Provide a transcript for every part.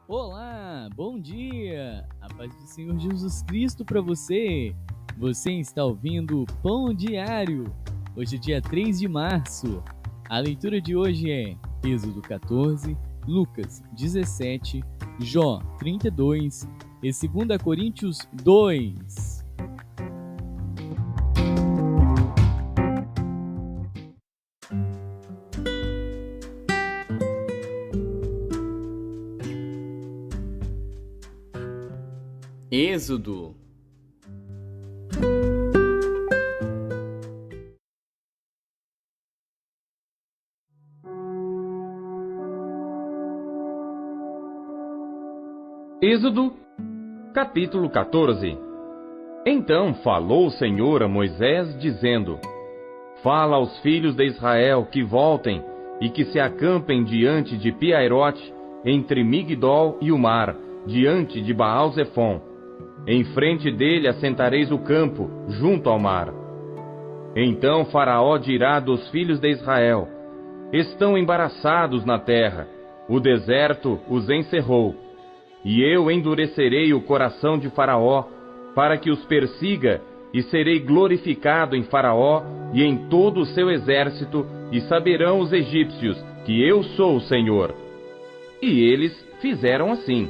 Olá, bom dia! A paz do Senhor Jesus Cristo para você! Você está ouvindo o Pão Diário. Hoje é dia 3 de março. A leitura de hoje é Êxodo 14, Lucas 17, Jó 32 e 2 Coríntios 2. Êxodo. Êxodo, capítulo 14. Então falou o Senhor a Moisés, dizendo: Fala aos filhos de Israel que voltem e que se acampem diante de Pi-Hahirote, entre Migdol e o mar, diante de Baal-Zefon. Em frente dele assentareis o campo, junto ao mar. Então Faraó dirá dos filhos de Israel: Estão embaraçados na terra, o deserto os encerrou. E eu endurecerei o coração de Faraó, para que os persiga, e serei glorificado em Faraó e em todo o seu exército, e saberão os egípcios que eu sou o Senhor. E eles fizeram assim.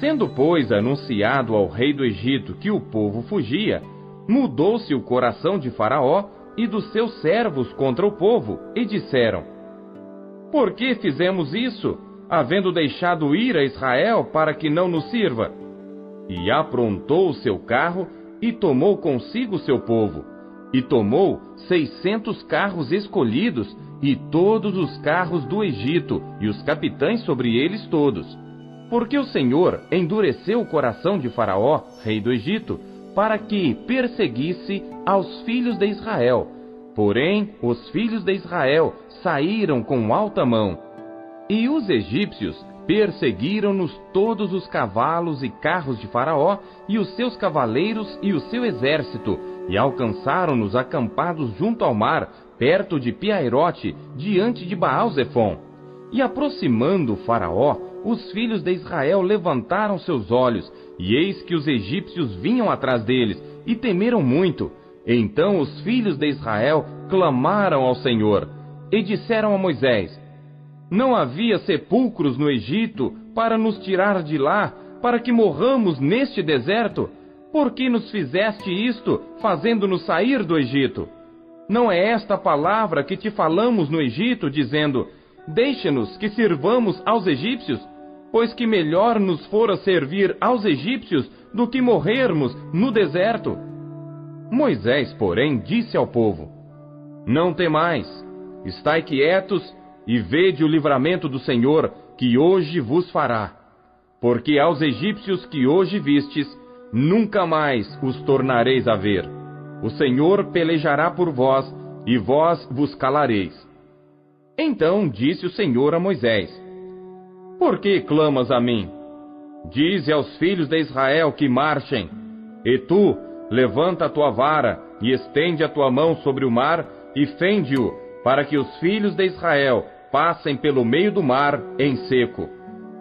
Sendo, pois, anunciado ao rei do Egito que o povo fugia, mudou-se o coração de Faraó e dos seus servos contra o povo, e disseram: Por que fizemos isso, havendo deixado ir a Israel para que não nos sirva? E aprontou o seu carro e tomou consigo seu povo, e tomou 600 carros escolhidos e todos os carros do Egito e os capitães sobre eles todos. Porque o Senhor endureceu o coração de Faraó, rei do Egito, para que perseguisse aos filhos de Israel. Porém, os filhos de Israel saíram com alta mão. E os egípcios perseguiram-nos todos os cavalos e carros de Faraó, e os seus cavaleiros e o seu exército, e alcançaram-nos acampados junto ao mar, perto de Pi-Hahirote, diante de Baal-Zefon. E aproximando Faraó, os filhos de Israel levantaram seus olhos, e eis que os egípcios vinham atrás deles, e temeram muito. Então os filhos de Israel clamaram ao Senhor, e disseram a Moisés: Não havia sepulcros no Egito para nos tirar de lá, para que morramos neste deserto? Por que nos fizeste isto, fazendo-nos sair do Egito? Não é esta a palavra que te falamos no Egito, dizendo: Deixa-nos que sirvamos aos egípcios? Pois que melhor nos fora servir aos egípcios do que morrermos no deserto. Moisés, porém, disse ao povo: Não temais, estai quietos e vede o livramento do Senhor, que hoje vos fará. Porque aos egípcios que hoje vistes, nunca mais os tornareis a ver. O Senhor pelejará por vós, e vós vos calareis. Então disse o Senhor a Moisés: Por que clamas a mim? Dize aos filhos de Israel que marchem. E tu, levanta a tua vara, e estende a tua mão sobre o mar, e fende-o, para que os filhos de Israel passem pelo meio do mar em seco.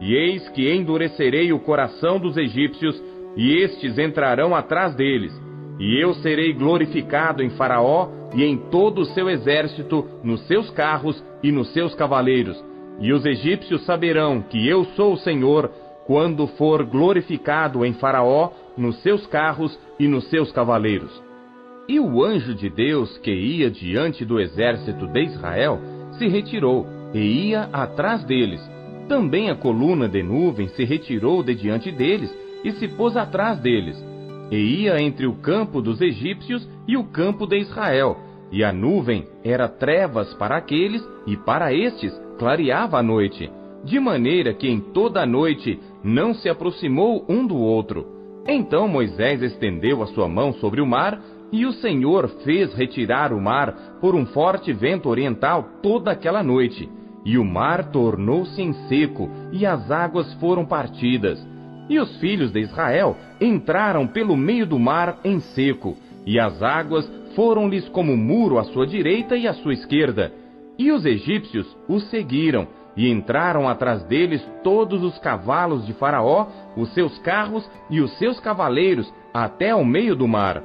E eis que endurecerei o coração dos egípcios, e estes entrarão atrás deles. E eu serei glorificado em Faraó e em todo o seu exército, nos seus carros e nos seus cavaleiros. E os egípcios saberão que eu sou o Senhor, quando for glorificado em Faraó, nos seus carros e nos seus cavaleiros. E o anjo de Deus, que ia diante do exército de Israel, se retirou e ia atrás deles. Também a coluna de nuvem se retirou de diante deles e se pôs atrás deles. E ia entre o campo dos egípcios e o campo de Israel. E a nuvem era trevas para aqueles, e para estes clareava a noite, de maneira que em toda a noite não se aproximou um do outro. Então Moisés estendeu a sua mão sobre o mar, e o Senhor fez retirar o mar por um forte vento oriental toda aquela noite. E o mar tornou-se em seco, e as águas foram partidas. E os filhos de Israel entraram pelo meio do mar em seco, e as águas foram-lhes como muro à sua direita e à sua esquerda. E os egípcios os seguiram, e entraram atrás deles todos os cavalos de Faraó, os seus carros e os seus cavaleiros, até ao meio do mar.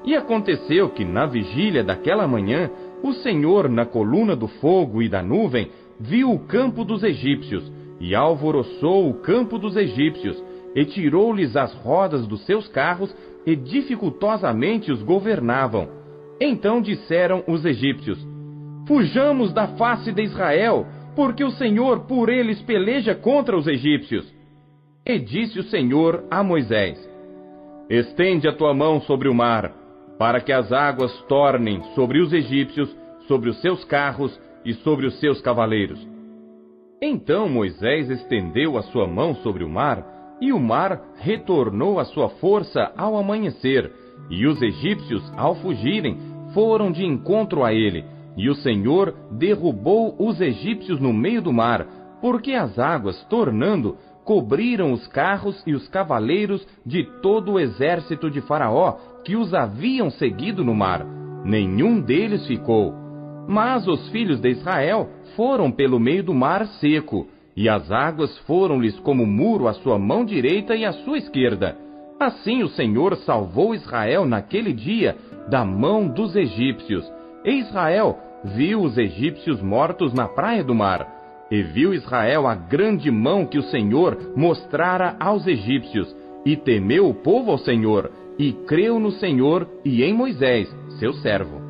E aconteceu que, na vigília daquela manhã, o Senhor, na coluna do fogo e da nuvem, viu o campo dos egípcios, e alvoroçou o campo dos egípcios, e tirou-lhes as rodas dos seus carros, e dificultosamente os governavam. Então disseram os egípcios: Fujamos da face de Israel, porque o Senhor por eles peleja contra os egípcios. E disse o Senhor a Moisés: Estende a tua mão sobre o mar, para que as águas tornem sobre os egípcios, sobre os seus carros e sobre os seus cavaleiros. Então Moisés estendeu a sua mão sobre o mar, e o mar retornou à sua força ao amanhecer, e os egípcios, ao fugirem, foram de encontro a ele, e o Senhor derrubou os egípcios no meio do mar, porque as águas, tornando, cobriram os carros e os cavaleiros de todo o exército de Faraó, que os haviam seguido no mar. Nenhum deles ficou. Mas os filhos de Israel foram pelo meio do mar seco, e as águas foram-lhes como muro à sua mão direita e à sua esquerda. Assim o Senhor salvou Israel naquele dia da mão dos egípcios. E Israel viu os egípcios mortos na praia do mar. E viu Israel a grande mão que o Senhor mostrara aos egípcios. E temeu o povo ao Senhor, e creu no Senhor e em Moisés, seu servo.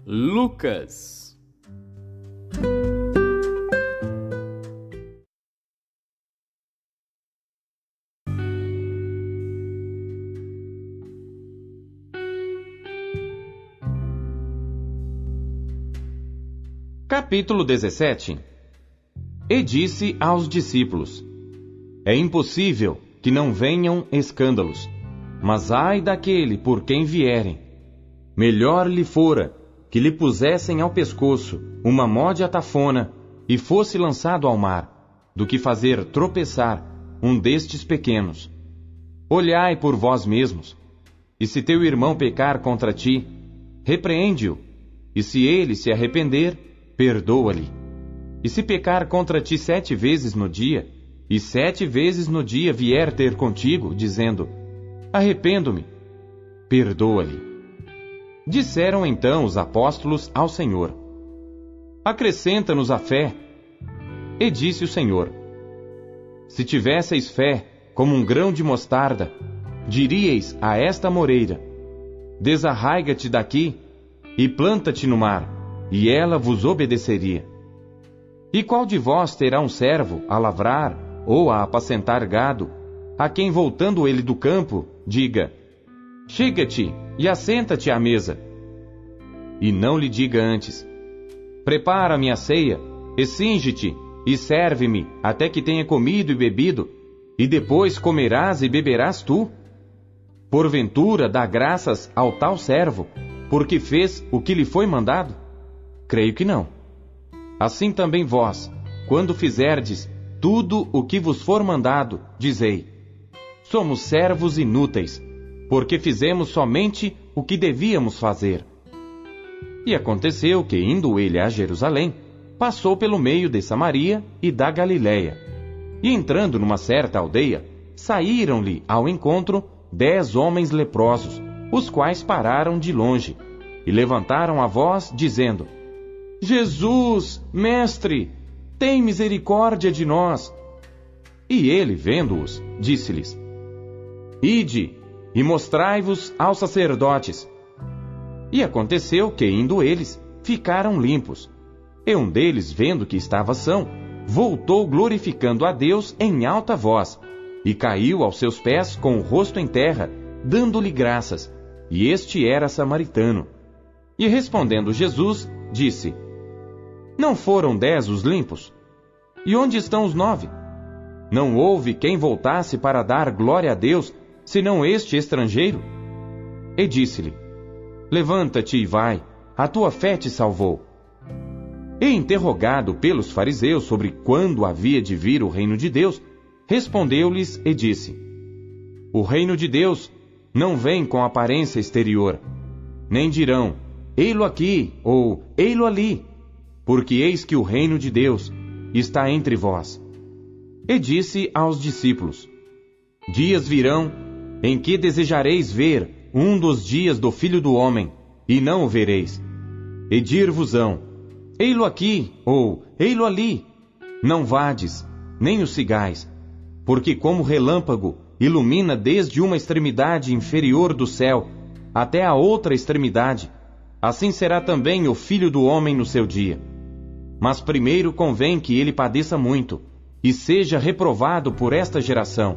Lucas. Capítulo 17. E disse aos discípulos: É impossível que não venham escândalos, mas ai daquele por quem vierem. Melhor lhe fora que lhe pusessem ao pescoço uma mó de atafona e fosse lançado ao mar, do que fazer tropeçar um destes pequenos. Olhai por vós mesmos, e se teu irmão pecar contra ti, repreende-o, e se ele se arrepender, perdoa-lhe. E se pecar contra ti 7 vezes no dia, e 7 vezes no dia vier ter contigo, dizendo: Arrependo-me, perdoa-lhe. Disseram então os apóstolos ao Senhor: Acrescenta-nos a fé. E disse o Senhor: Se tivesseis fé como um grão de mostarda, diríeis a esta moreira: Desarraiga-te daqui e planta-te no mar, e ela vos obedeceria. E qual de vós terá um servo a lavrar ou a apacentar gado, a quem, voltando ele do campo, diga: Chega-te e assenta-te à mesa? E não lhe diga antes: Prepara-me a ceia, e cinge-te, e serve-me até que tenha comido e bebido, e depois comerás e beberás tu? Porventura dá graças ao tal servo, porque fez o que lhe foi mandado? Creio que não. Assim também vós, quando fizerdes tudo o que vos for mandado, dizei: Somos servos inúteis, porque fizemos somente o que devíamos fazer. E aconteceu que, indo ele a Jerusalém, passou pelo meio de Samaria e da Galiléia. E entrando numa certa aldeia, saíram-lhe ao encontro 10 homens leprosos, os quais pararam de longe, e levantaram a voz, dizendo: Jesus, mestre, tem misericórdia de nós. E ele, vendo-os, disse-lhes: Ide, e mostrai-vos aos sacerdotes. E aconteceu que, indo eles, ficaram limpos. E um deles, vendo que estava são, voltou glorificando a Deus em alta voz, e caiu aos seus pés com o rosto em terra, dando-lhe graças. E este era samaritano. E respondendo Jesus, disse: Não foram 10 os limpos? E onde estão os 9? Não houve quem voltasse para dar glória a Deus, senão este estrangeiro? E disse-lhe: Levanta-te e vai, a tua fé te salvou. E interrogado pelos fariseus sobre quando havia de vir o reino de Deus, respondeu-lhes e disse: O reino de Deus não vem com aparência exterior, nem dirão, ei-lo aqui ou ei-lo ali, porque eis que o reino de Deus está entre vós. E disse aos discípulos: Dias virão em que desejareis ver um dos dias do Filho do Homem, e não o vereis. E dir-vos-ão, ei-lo aqui ou ei-lo ali. Não vades, nem o sigais, porque como relâmpago ilumina desde uma extremidade inferior do céu até a outra extremidade, assim será também o Filho do Homem no seu dia. Mas primeiro convém que ele padeça muito, e seja reprovado por esta geração.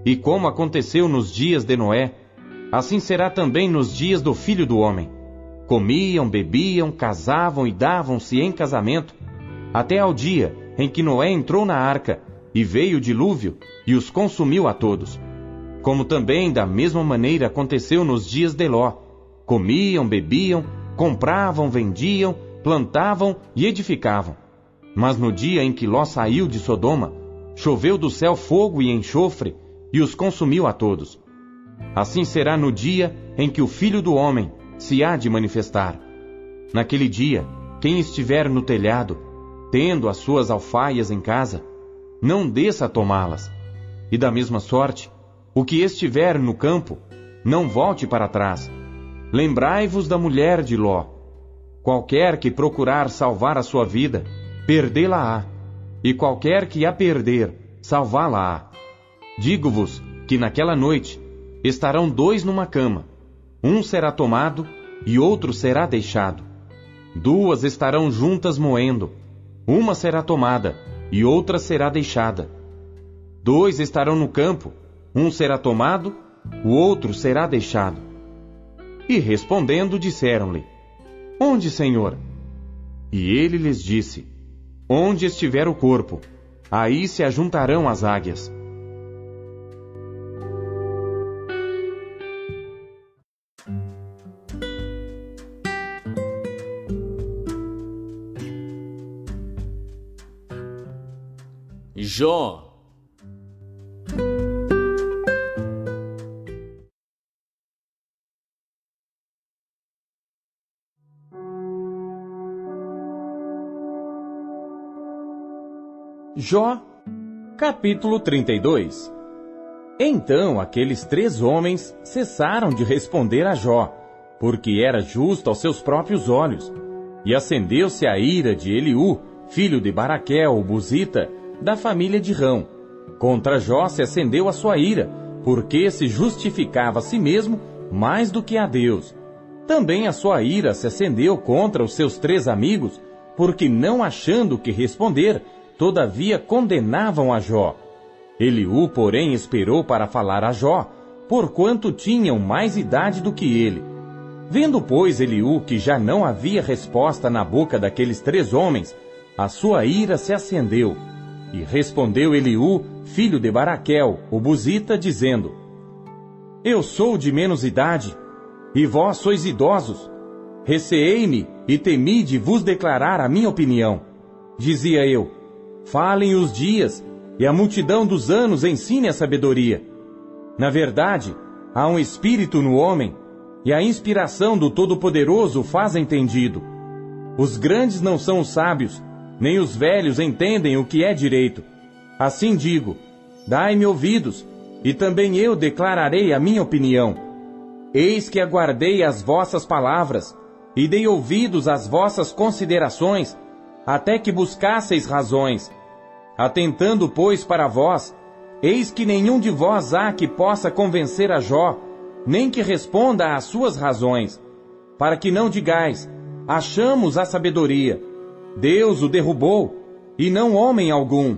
E como aconteceu nos dias de Noé, assim será também nos dias do Filho do Homem. Comiam, bebiam, casavam e davam-se em casamento, até ao dia em que Noé entrou na arca, e veio o dilúvio, e os consumiu a todos. Como também da mesma maneira aconteceu nos dias de Ló. Comiam, bebiam, compravam, vendiam, plantavam e edificavam. Mas no dia em que Ló saiu de Sodoma, choveu do céu fogo e enxofre, e os consumiu a todos. Assim será no dia em que o Filho do Homem se há de manifestar. Naquele dia, quem estiver no telhado, tendo as suas alfaias em casa, não desça a tomá-las. E da mesma sorte, o que estiver no campo, não volte para trás. Lembrai-vos da mulher de Ló. Qualquer que procurar salvar a sua vida, perdê-la-á, e qualquer que a perder, salvá-la-á. Digo-vos que naquela noite estarão dois numa cama, um será tomado e outro será deixado. Duas estarão juntas moendo, uma será tomada e outra será deixada. Dois estarão no campo, um será tomado, o outro será deixado. E respondendo disseram-lhe: Onde, Senhor? E ele lhes disse: Onde estiver o corpo, aí se ajuntarão as águias. Jó. Jó, capítulo 32. Então aqueles 3 homens cessaram de responder a Jó, porque era justo aos seus próprios olhos. E acendeu-se a ira de Eliú, filho de Baraquel, o Buzita, da família de Rão. Contra Jó se acendeu a sua ira, porque se justificava a si mesmo mais do que a Deus. Também a sua ira se acendeu contra os seus 3 amigos, porque não achando que responder, todavia condenavam a Jó. Eliú, porém, esperou para falar a Jó, porquanto tinham mais idade do que ele. Vendo, pois, Eliú que já não havia resposta na boca daqueles 3 homens, a sua ira se acendeu. E respondeu Eliú, filho de Baraquel, o Buzita, dizendo: Eu sou de menos idade, e vós sois idosos. Receei-me e temi de vos declarar a minha opinião. Dizia eu: Falem os dias, e a multidão dos anos ensine a sabedoria. Na verdade, há um espírito no homem, e a inspiração do Todo-Poderoso faz entendido. Os grandes não são os sábios, nem os velhos entendem o que é direito. Assim digo: dai-me ouvidos, e também eu declararei a minha opinião. Eis que aguardei as vossas palavras, e dei ouvidos às vossas considerações, até que buscasseis razões. Atentando, pois, para vós, eis que nenhum de vós há que possa convencer a Jó, nem que responda às suas razões, para que não digais: achamos a sabedoria. Deus o derrubou, e não homem algum.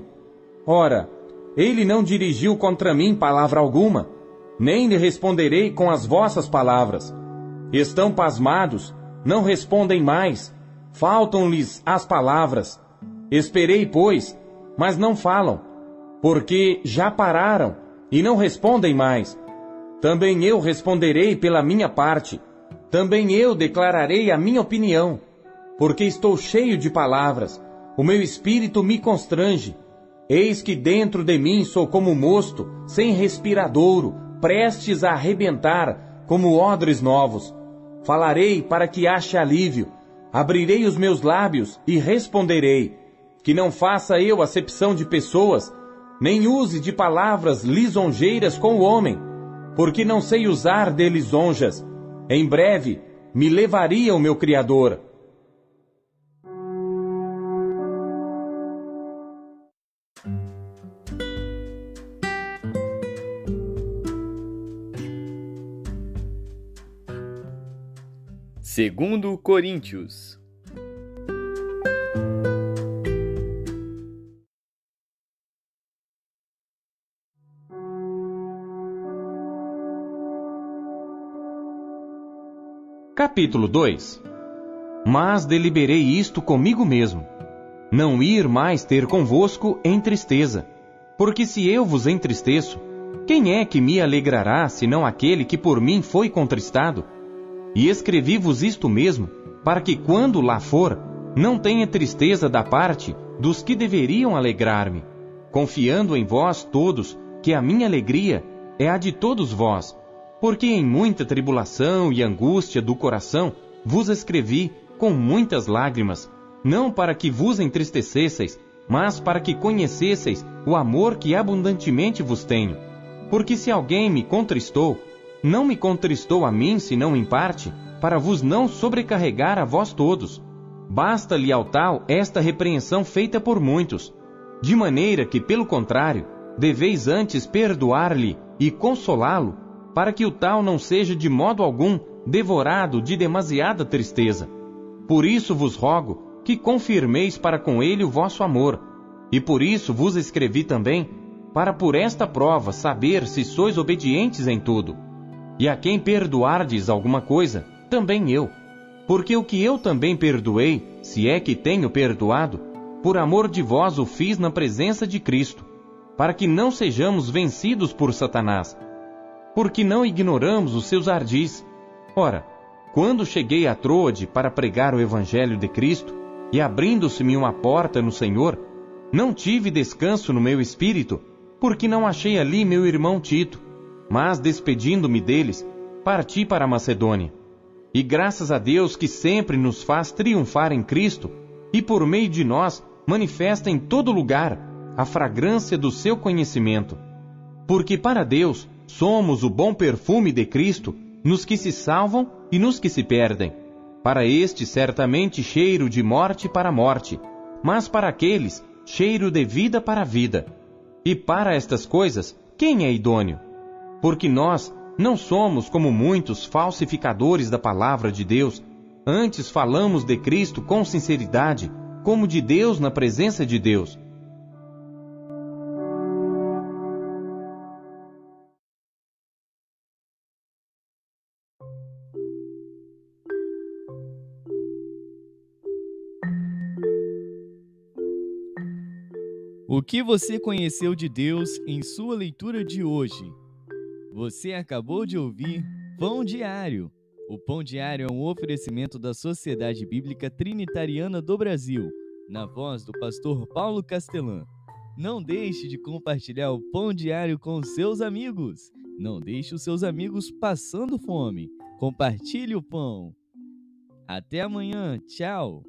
Ora, ele não dirigiu contra mim palavra alguma, nem lhe responderei com as vossas palavras. Estão pasmados, não respondem mais, faltam-lhes as palavras. Esperei, pois, mas não falam, porque já pararam e não respondem mais. Também eu responderei pela minha parte, também eu declararei a minha opinião, porque estou cheio de palavras, o meu espírito me constrange. Eis que dentro de mim sou como mosto, sem respiradouro, prestes a arrebentar, como odres novos. Falarei para que ache alívio, abrirei os meus lábios e responderei. Que não faça eu acepção de pessoas, nem use de palavras lisonjeiras com o homem, porque não sei usar de lisonjas. Em breve me levaria o meu Criador. Segundo Coríntios. Capítulo 2. Mas deliberei isto comigo mesmo, não ir mais ter convosco em tristeza, porque se eu vos entristeço, quem é que me alegrará, senão aquele que por mim foi contristado? E escrevi-vos isto mesmo, para que quando lá for, não tenha tristeza da parte dos que deveriam alegrar-me, confiando em vós todos, que a minha alegria é a de todos vós, porque em muita tribulação e angústia do coração vos escrevi com muitas lágrimas, não para que vos entristecesseis, mas para que conhecesseis o amor que abundantemente vos tenho. Porque se alguém me contristou, não me contristou a mim, senão em parte, para vos não sobrecarregar a vós todos. Basta-lhe ao tal esta repreensão feita por muitos, de maneira que, pelo contrário, deveis antes perdoar-lhe e consolá-lo, para que o tal não seja de modo algum devorado de demasiada tristeza. Por isso vos rogo que confirmeis para com ele o vosso amor, e por isso vos escrevi também, para por esta prova saber se sois obedientes em tudo. E a quem perdoardes alguma coisa, também eu. Porque o que eu também perdoei, se é que tenho perdoado, por amor de vós o fiz na presença de Cristo, para que não sejamos vencidos por Satanás. Porque não ignoramos os seus ardis. Ora, quando cheguei a Troade para pregar o Evangelho de Cristo, e abrindo-se-me uma porta no Senhor, não tive descanso no meu espírito, porque não achei ali meu irmão Tito. Mas, despedindo-me deles, parti para a Macedônia. E graças a Deus que sempre nos faz triunfar em Cristo, e por meio de nós manifesta em todo lugar a fragrância do seu conhecimento. Porque para Deus somos o bom perfume de Cristo nos que se salvam e nos que se perdem. Para estes certamente cheiro de morte para morte, mas para aqueles cheiro de vida para vida. E para estas coisas, quem é idôneo? Porque nós não somos como muitos falsificadores da palavra de Deus, antes falamos de Cristo com sinceridade, como de Deus na presença de Deus. O que você conheceu de Deus em sua leitura de hoje? Você acabou de ouvir Pão Diário. O Pão Diário é um oferecimento da Sociedade Bíblica Trinitariana do Brasil, na voz do pastor Paulo Castelã. Não deixe de compartilhar o Pão Diário com seus amigos. Não deixe os seus amigos passando fome. Compartilhe o pão. Até amanhã. Tchau.